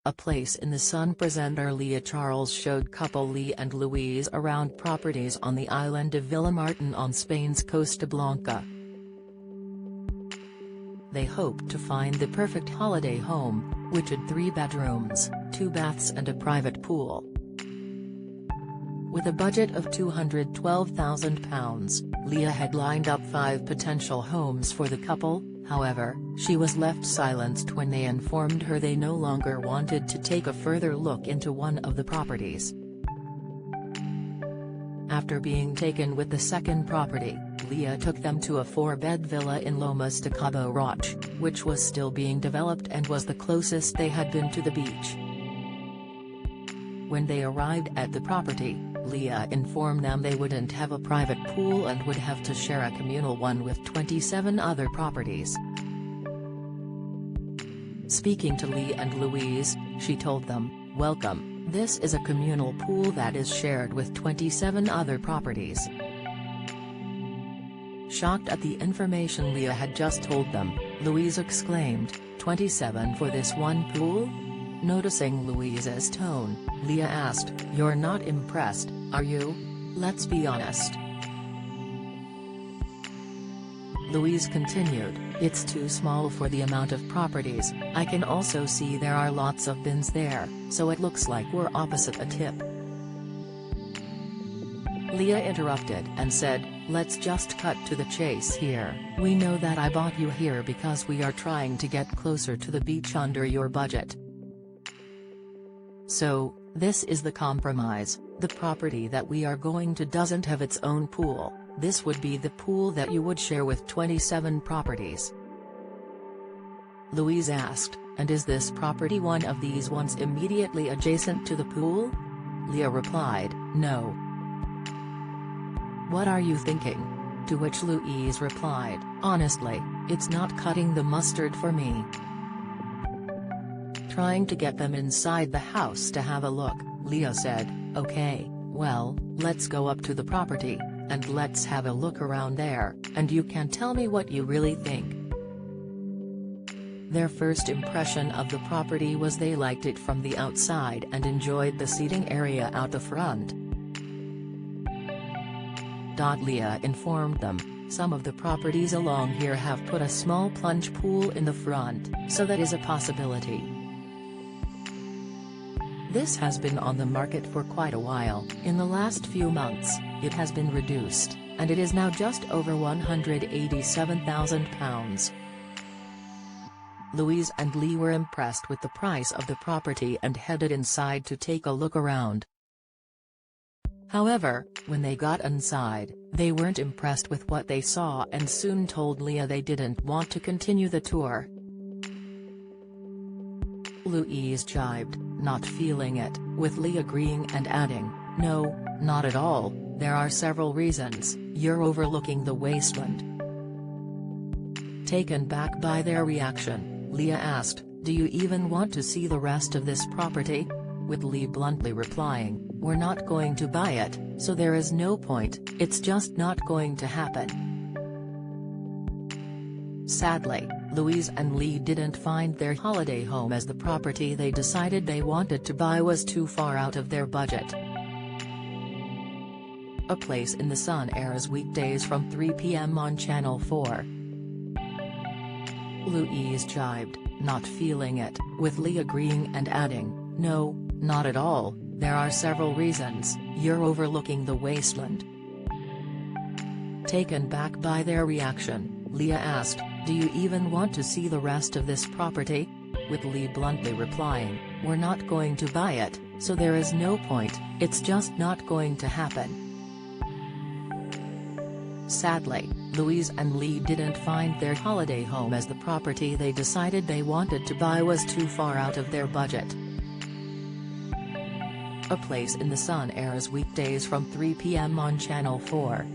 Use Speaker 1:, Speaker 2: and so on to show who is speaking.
Speaker 1: A Place in the Sun presenter Leah Charles showed couple Lee and Louise around properties on the island of Villamartin on Spain's Costa Blanca. They hoped to find the perfect holiday home, which had 3 bedrooms, 2 baths and a private pool. With a budget of £212,000, Leah had lined up 5 potential homes for the couple. However, she was left silenced when they informed her they no longer wanted to take a further look into one of the properties. After being taken with the second property, Leah took them to a 4-bed villa in Lomas de Cabo Roche, which was still being developed and was the closest they had been to the beach. When they arrived at the property, Leah informed them they wouldn't have a private pool and would have to share a communal one with 27 other properties. Speaking to Lee and Louise, she told them, "Welcome, this is a communal pool that is shared with 27 other properties." Shocked at the information Leah had just told them, Louise exclaimed, "27 for this one pool?" Noticing Louise's tone, Leah asked, "You're not impressed, are you? Let's be honest." Louise continued, "It's too small for the amount of properties. I can also see there are lots of bins there, so it looks like we're opposite a tip." Leah interrupted and said, "Let's just cut to the chase here. We know that I bought you here because we are trying to get closer to the beach under your budget. So, this is the compromise. The property that we are going to doesn't have its own pool. This would be the pool that you would share with 27 properties." Louise asked, "And is this property one of these ones immediately adjacent to the pool?" Leah replied, "No." "What are you thinking?" To which Louise replied, "Honestly, it's not cutting the mustard for me." Trying to get them inside the house to have a look, Leah said, "Okay, well, let's go up to the property, and let's have a look around there, and you can tell me what you really think." Their first impression of the property was they liked it from the outside and enjoyed the seating area out the front. Leah informed them, "Some of the properties along here have put a small plunge pool in the front, so that is a possibility. This has been on the market for quite a while. In the last few months, it has been reduced, and it is now just over £187,000. Louise and Lee were impressed with the price of the property and headed inside to take a look around. However, when they got inside, they weren't impressed with what they saw and soon told Leah they didn't want to continue the tour. Louise jibed, not feeling it, with Lee agreeing and adding, "No, not at all, there are several reasons. You're overlooking the wasteland." Taken back by their reaction, Leah asked, "Do you even want to see the rest of this property?" With Lee bluntly replying, "We're not going to buy it, so there is no point, it's just not going to happen." Sadly, Louise and Lee didn't find their holiday home as the property they decided they wanted to buy was too far out of their budget. A Place in the Sun airs weekdays from 3 p.m. on Channel 4. Louise jibed, not feeling it, with Lee agreeing and adding, "No, not at all, there are several reasons. You're overlooking the wasteland." Taken back by their reaction, Leah asked, "Do you even want to see the rest of this property?" With Lee bluntly replying, "We're not going to buy it, so there is no point, it's just not going to happen." Sadly, Louise and Lee didn't find their holiday home as the property they decided they wanted to buy was too far out of their budget. A Place in the Sun airs weekdays from 3 p.m. on Channel 4.